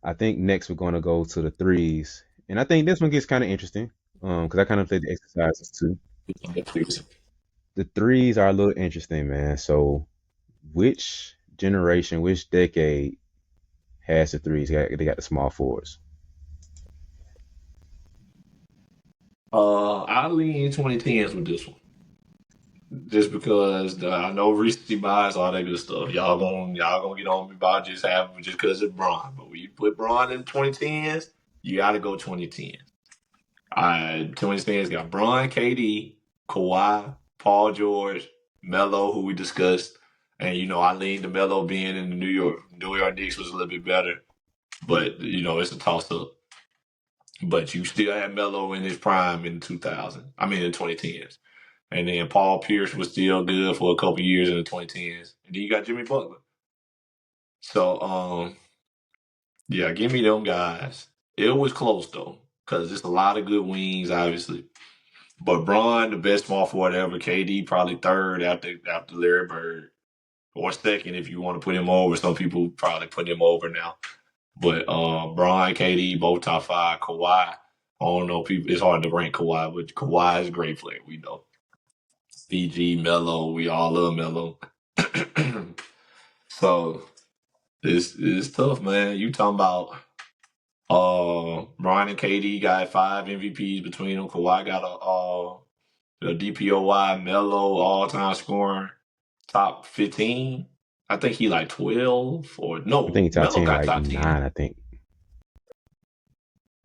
I think next we're going to go to the threes, and I think this one gets kind of interesting. Because I kind of played the exercises too. The threes are a little interesting, man. So, which generation, which decade has the threes? They got the small forwards. I lean 2010s with this one. Just because I know recency bias, all that good stuff. Y'all gonna get on me about just having just because it's Braun. But when you put Braun in 2010s, you gotta go 2010s. 2010s got Braun, KD, Kawhi, Paul George, Melo, who we discussed. And I leaned to Melo being in the New York Knicks was a little bit better. But it's a toss up. But you still had Melo in his prime in 2000. I mean in 2010s. And then Paul Pierce was still good for a couple years in the 2010s. And then you got Jimmy Butler. So, yeah, give me them guys. It was close though, because there's a lot of good wings, obviously. But Braun, the best small forward ever. KD probably third after Larry Bird, or second if you want to put him over. Some people probably put him over now. But Braun, KD, both top five. Kawhi, I don't know. People, it's hard to rank Kawhi, but Kawhi is a great player. We know. BG, Melo, we all love Melo. So it's tough, man. You talking about Brian and KD got 5 MVPs between them. Kawhi got a DPOY Melo all time scoring top 15. I think he like 12 or I think no, he top Melo 10, got like top 10. 9. I think.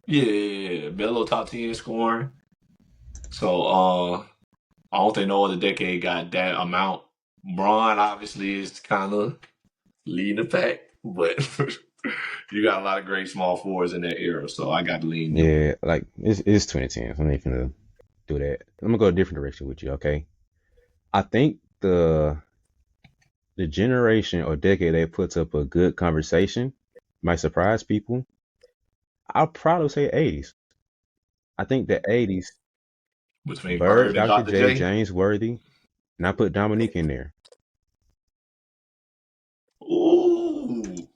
Yeah, Melo top 10 scoring. So I don't think no other decade got that amount. Braun obviously is kind of leading the pack, but you got a lot of great small forwards in that era, so I got to lean them. Yeah, like it's 2010. So I'm not even gonna do that. I'm gonna go a different direction with you. Okay. I think the generation or decade that puts up a good conversation might surprise people. I'll probably say 80s. I think the 80s, Between Bird, Bird and Dr. Dr. J, J. James Worthy, and I put Dominique in there. Ooh,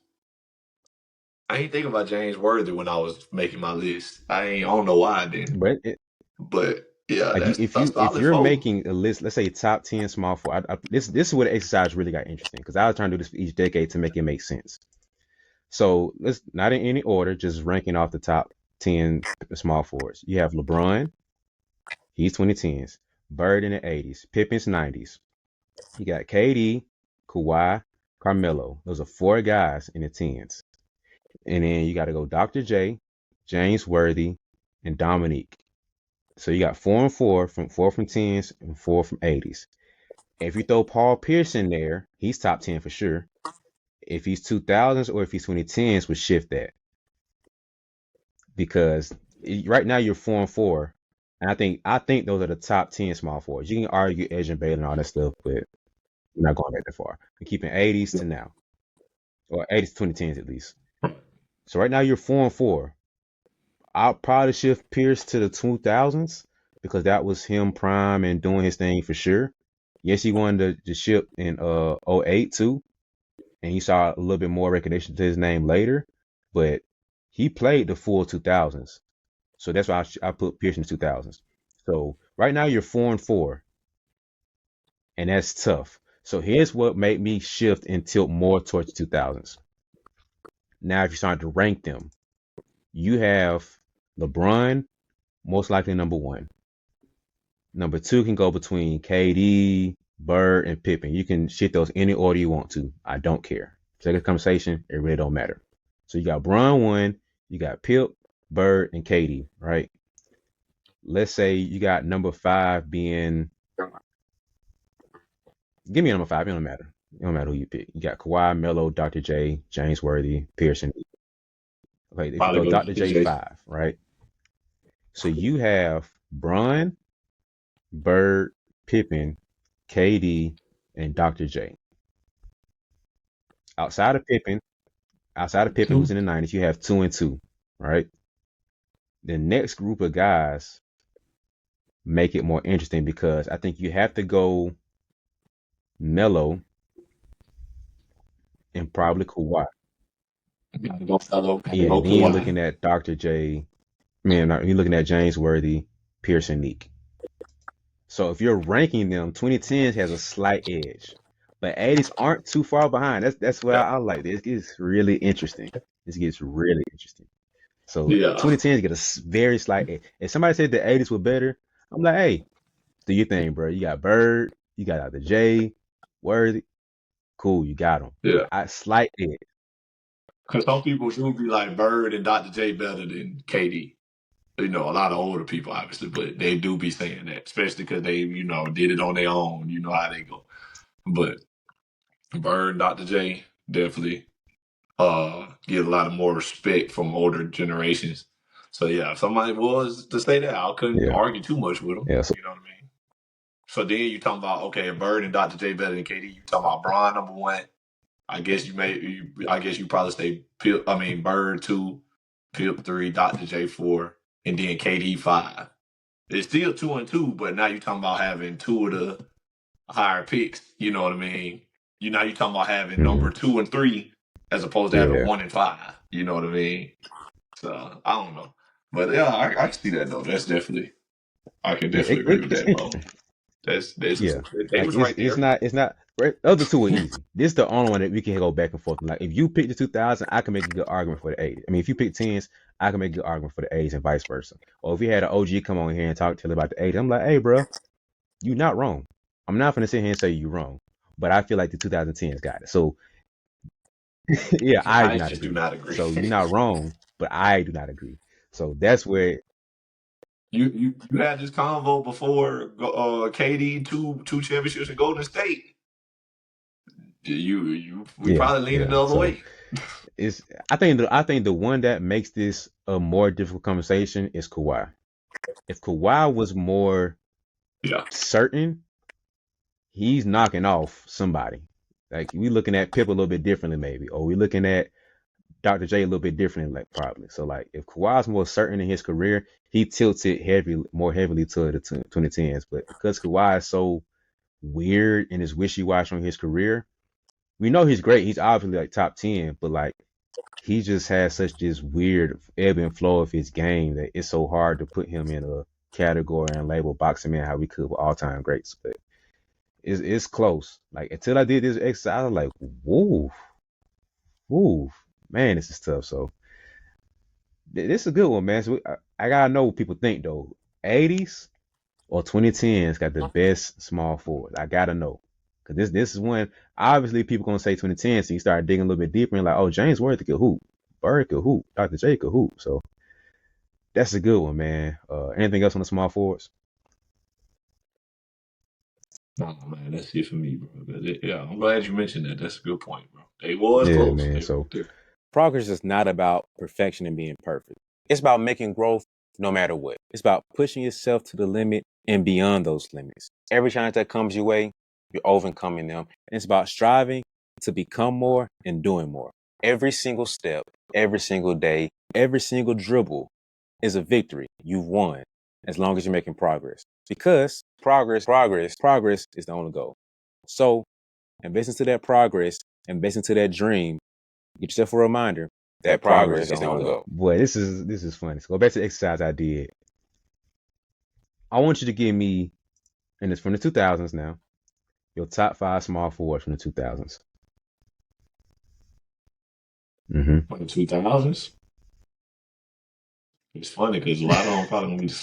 I ain't thinking about James Worthy when I was making my list. I don't know why I didn't, But it, but yeah, like that's if a if solid you're four. making a list, let's say top 10 small four. This is where the exercise really got interesting because I was trying to do this for each decade to make it make sense. So let's not in any order, just ranking off the top 10 small forwards. You have LeBron, he's 2010s. Bird in the 80s. Pippen's 90s. You got KD, Kawhi, Carmelo. Those are four guys in the tens. And then you got to go Dr. J, James Worthy, and Dominique. So you got four from tens and four from 80s. If you throw Paul Pierce in there, he's top 10 for sure. If he's 2000s or if he's 2010s, would shift that because right now you're 4 and 4, and I think those are the top 10 small forwards. You can argue Edge and Baylor and all that stuff, but we're not going back that far. We're keeping 80s to now, or 80s to 2010s at least. So right now you're 4 and 4. I'll probably shift Pierce to the 2000s because that was him prime and doing his thing for sure. Yes, he won the ship in '08 too, and he saw a little bit more recognition to his name later, but he played the full 2000s. So that's why I put Pierce in the 2000s. So right now you're 4 and 4, and that's tough. So here's what made me shift and tilt more towards the 2000s. Now, if you start to rank them, you have LeBron, most likely number one. Number two can go between KD, Bird, and Pippen. You can shit those any order you want to. I don't care. Second conversation, it really don't matter. So you got Bron one, you got Pip, Bird, and KD, right? Let's say you got number five being, give me a number five. It don't matter. It don't matter who you pick. You got Kawhi, Melo, Dr. J, James Worthy, Pearson. Okay, if you Probably go go Dr. Dr. J J. five, right? So you have Bron, Bird, Pippen, KD, and Dr. J. Outside of Pippen, who's in the 90s, you have 2 and 2, right? The next group of guys make it more interesting because I think you have to go Melo and probably Kawhi. Gotta go fellow, gotta Yeah, go then you're Kawhi. looking at Dr. J. Man, you're looking at James Worthy, Pearson Neek. So if you're ranking them, 2010s has a slight edge, but 80s aren't too far behind. That's what Yeah. I like. This gets really interesting. This gets really interesting. So Yeah. 2010s get a very slight edge. If somebody said the 80s were better, I'm like, hey, do your thing, bro. You got Bird, you got Dr. J, Worthy, cool, you got them. Yeah. I slight edge. Because some people do be like Bird and Dr. J better than KD. You know, a lot of older people, obviously, but they do be saying that, especially because they, did it on their own. You know how they go. But Bird and Dr. J definitely get a lot of more respect from older generations. So yeah, if somebody was to say that, I couldn't Yeah, argue too much with them. yeah. So You know what I mean? So then you talking about okay, if Bird and Dr. J better than KD. You talking about Bron number one. I guess I guess you probably say Bird two, Pip three, Dr. J four, and then KD five. It's still 2-2, but now you're talking about having two of the higher picks. You know what I mean? You're talking about having number mhm. 2 and 3 as opposed to having Yeah, 1 and 5. You know what I mean? So I don't know, but yeah, I can see that though. That's definitely I can yeah. definitely agree with It's that, bro. interesting. That's Yeah, they like was right it's there. not right. The other two are easy. This is the only one that we can go back and forth. Like if you pick the 2000, I can make a good argument for the 80. I mean, if you pick tens, I can make a good argument for the 80s and vice versa. Or if you had an OG come on here and tell about the 80s, I'm like, hey, bro, you not wrong. I'm not gonna sit here and say you wrong, but I feel like the 2010s got it. So yeah, I do I not just do agree. not agree. So you're not wrong, but I do not agree. So that's where You had this convo before KD two championships in Golden State. We yeah, probably leaning yeah. the other So way. it's I think the one that makes this a more difficult conversation is Kawhi. If Kawhi was more Yeah. certain, he's knocking off somebody. Like we looking at Pip a little bit differently, maybe, or we looking at Dr. J a little bit differently, like probably. So like if Kawhi's more certain in his career, he tilts it more heavily to the 2010s. But because Kawhi is so weird and is wishy washy on his career, we know he's great. He's obviously like top 10, but like he just has such this weird ebb and flow of his game that it's so hard to put him in a category and label boxing man how we could with all time greats. But it's close. Like until I did this exercise, I was like, whoa, whoa, man, this is tough. So this is a good one, man. So I gotta know what people think though. 80s or 2010s got the best small forwards. I gotta know. Cause this is when obviously people gonna say 2010s, so you start digging a little bit deeper and like, oh, James Worthy could hoop, Bird could hoop, Dr. J could hoop. So that's a good one, man. Anything else on the small forwards? Nah, man, that's it for me, bro. Yeah, I'm glad you mentioned that. That's a good point, bro. They was Yeah, close. man. They were So there. Progress is not about perfection and being perfect. It's about making growth no matter what. It's about pushing yourself to the limit and beyond those limits. Every challenge that comes your way, you're overcoming them. And it's about striving to become more and doing more. Every single step, every single day, every single dribble is a victory. You've won as long as you're making progress. Because progress is the only goal. So invest into that progress, invest into that dream. Get yourself a reminder that progress is the only goal. boy, this is funny. So go back to the exercise I did. I want you to give me, and it's from the 2000s now, your top five small forwards from the 2000s. Mm-hmm. In the 2000s. It's funny because a lot of them probably gonna be.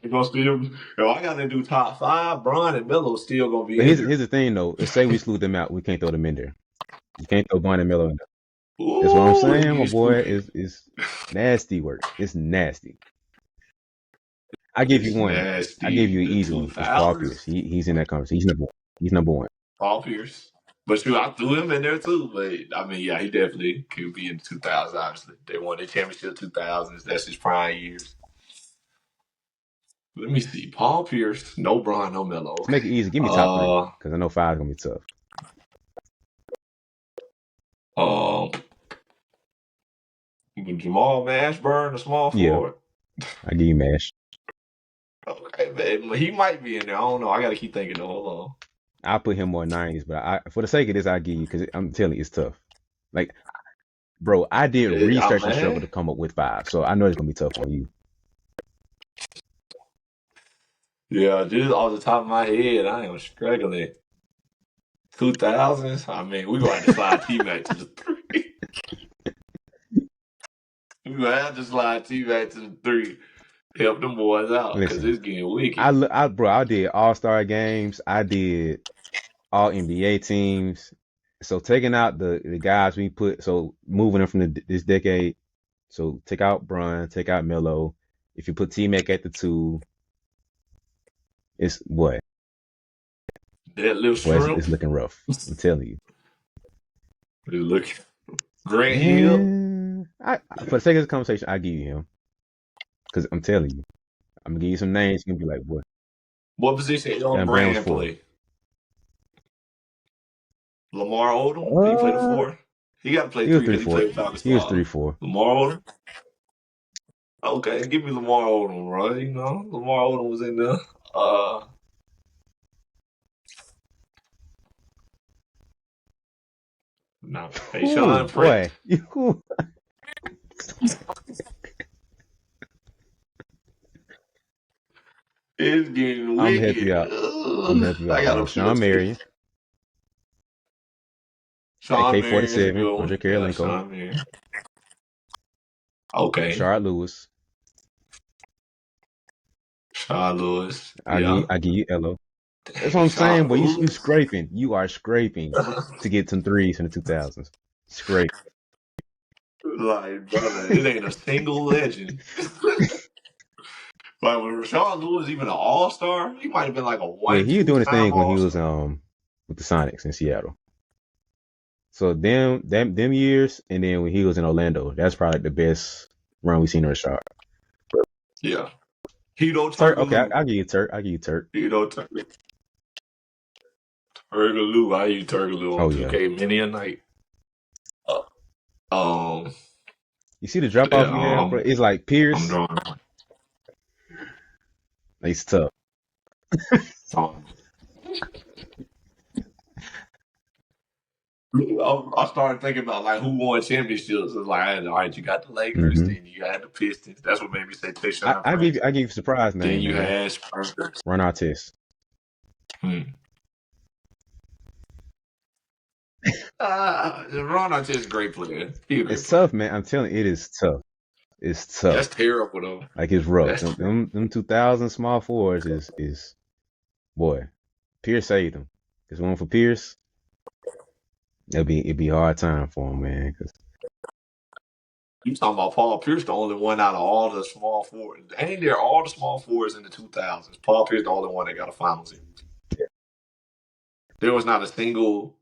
They gonna still. Yo, I gotta do top five. Bron and Melo still gonna be But in there. here's the thing though. Let's say we exclude them out, we can't throw them in there. You can't throw Bond and Miller in there. That's what I'm Ooh, if saying, you my boy. exclude, Is nasty work. It's nasty. I give you it's one. I gave nasty. you an The easy one. It's Paul Pierce. 2000s. He's in that conversation. He's number one. He's number one. Paul Pierce. But shoot, I threw him in there too. But I mean, yeah, he definitely could be in the 2000s. Obviously, they won the championship 2000s. That's his prime years. Let me see. Paul Pierce, no Bron, no Melo. To make it Okay. easy, give me top three because I know five is gonna be tough. Um, Jamal Mashburn, the small Yeah, forward. I give you Mash. Okay, man, he might be in there. I don't know. I got to keep thinking though. Hold on. I'll put him more 90s, but for the sake of this, I give you because I'm telling you, it's tough. Like Bro, I did I'm research and struggle to mad. come up with 5, so I know it's gonna be tough on you. Yeah, just off the top of my head, I am struggling. 2000s. I mean, we gonna have to slide T-Mac to the 3. We gonna have to slide T-Mac to the 3. Help them boys out because Listen, it's getting wicked. I did All-Star games. I did all NBA teams. So taking out the guys we put, so moving them from this decade. So take out Bron, take out Melo. If you put T Mac at the 2, it's what? That little Boy, shrimp it's looking rough. I'm telling you. is looking. Grant Hill. And for the sake of this conversation, I give you him because I'm telling you, I'm gonna give you some names. You're gonna be like, what? What position Elton And Brand was Brand 4. play? Lamar Odom? Did he play the Uh, 4? He got to play he was 3 three because he four. played with Falcons He was father. 3-4. Lamar Odom? Okay, give me Lamar Odom, right? You know, Lamar Odom was in there. No. Hey, Ooh, Sean boy. Pritt. It's getting I'm gonna help wicked. you out. I'm gonna help you I out, got a man. Sean PSP. Marion, Sean Marion is a AK-47, good one. Andre Yeah, Karolinko, Sean Marion. Okay. Rashard Lewis. Sean Lewis. Yeah. I give you Elo. That's what Dang, I'm saying, Sean boy. You Lewis. scraping. You are scraping to get some threes in the 2000s. Scrape. Like, brother, it ain't a single legend. Like, when Rashawn Lewis even an all-star, he might have been like a Yeah, one, he was doing his two-time thing when he was all-star. with the Sonics in Seattle. So them years, and then when he was in Orlando, that's probably the best run we've seen of Rashard. Yeah. Hito Turk, okay, Turkaloo. I'll give you Turk. I'll give you Turk. Hito Turkaloo. I use Turkaloo on Oh yeah. 2K many a night. Uh, um, You see the drop yeah, off we have, bro? It's like I'm Pierce. drawing. It's tough. Um, I started thinking about like who won championships. It's like, all right, you got the Lakers, Mm-hmm. then you had the Pistons. That's what made me say Tayshaun Prince. I give you a surprise Then name, you man. had Spurs. Ron Artest. Ron Artest is a great player. He's a great It's player. tough, man. I'm telling you, it is tough. It's tough. That's terrible though. Like it's rough. That's terrible. Them 2000 small forwards is boy. Pierce saved them. Cause one for Pierce, it'd be a hard time for him, man. Cause You talking about Paul Pierce, the only one out of all the small forwards. Ain't there all the small forwards in the 2000s? Paul Pierce, the only one that got a finals MVP. There was not a single.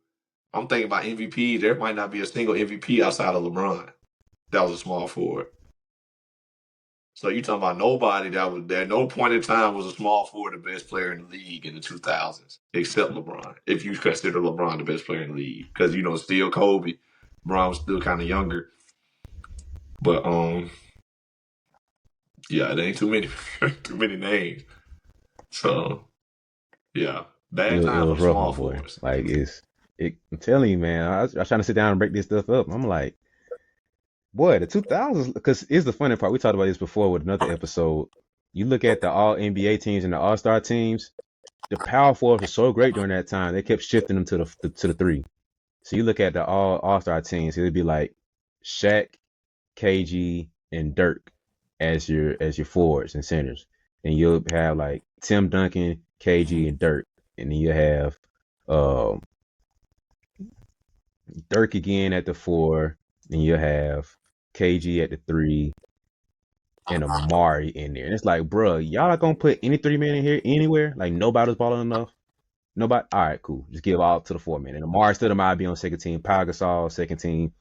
I'm thinking about MVP. There might not be a single MVP outside of LeBron that was a small forward. So you talking about nobody that was there. No point in time was a small forward the best player in the league in the 2000s, except LeBron. If you consider LeBron the best player in the league, because still Kobe, LeBron was still kind of younger. But yeah, it ain't too many too many names. So yeah, bad it time for was the rough, my small boy. forwards. Like I'm telling you, man. I was trying to sit down and break this stuff up. I'm like, boy, the 2000s. Because it's the funny part. We talked about this before with another episode. You look at the All NBA teams and the All Star teams. The power forwards were so great during that time. They kept shifting them to the 3. So you look at the All Star teams. It'd be like Shaq, KG, and Dirk as your forwards and centers. And you'll have like Tim Duncan, KG, and Dirk. And then you have Dirk again at the 4. And you have KG at the 3 and Amari in there. And it's like, bro, y'all not gonna put any 3 men in here anywhere? Like nobody's balling enough. Nobody. All right, cool. Just give all to the 4 men. And Amari still might be on second team. Pau Gasol second team,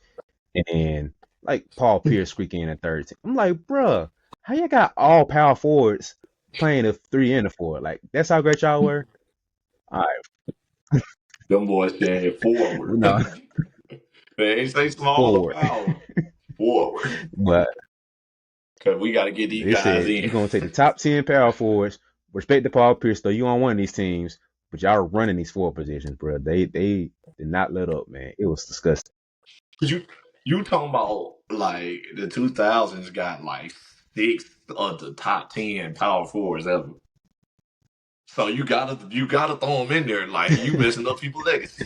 and like Paul Pierce squeaking in at third team. I'm like, bruh, how you got all power forwards playing a 3 and a 4? Like that's how great y'all were. All right, Them boys saying forward. no They ain't say small or forward, power. Forward. but Because we got to get these they guys said in. we're gonna take the top 10 power forwards. Respect to Paul Pierce though. You on one of these teams, but y'all are running these 4 positions, bro. They did not let up, man. It was disgusting. You talking about like the 2000s got like 6 of the top 10 power forwards ever. So you gotta throw them in there. Like you messing up people's legacy.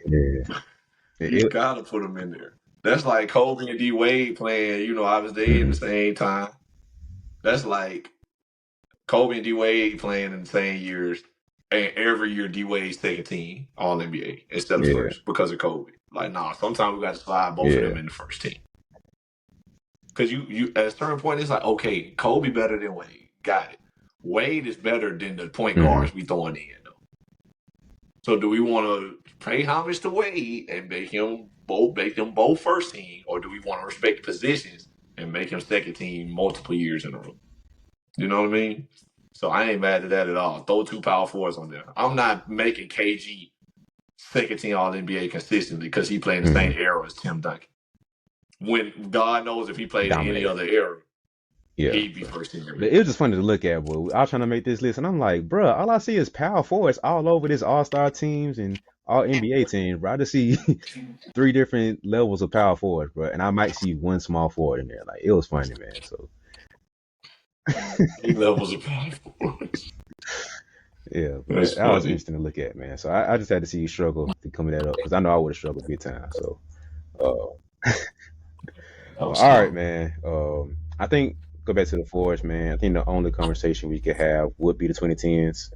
Yeah. You gotta put them in there. That's like Kobe and D Wade playing. You know, obviously in the same time. That's like Kobe and D Wade playing in the same years, and every year D Wade's second team All NBA instead of Yeah. first because of Kobe. Like, nah, sometimes we got to slide both of them in the first team. Because you at a certain point, it's like, okay, Kobe better than Wade. Got it. Wade is better than the point guards we throwing in, though. So do we want to pay homage to Wade and make them both first team, or do we want to respect positions and make him second team multiple years in a row? You know what I mean? So I ain't mad at that at all. Throw 2 power forwards on there. I'm not making KG second team All NBA consistently because he played in the same era as Tim Duncan. When God knows if he played in any other era, he'd be first team. It was just funny to look at, boy. I was trying to make this list, and I'm like, bro, all I see is power forwards all over this All-Star teams and all NBA teams, bro. I just see 3 different levels of power forwards, bro, and I might see 1 small forward in there. Like, it was funny, man. So 3 levels of power forwards. Yeah, but that was interesting to look at, man. So I just had to see you struggle to come that up because I know I would have struggled big time. So, all right, man. I think go back to the forwards, man. I think the only conversation we could have would be the 2010s.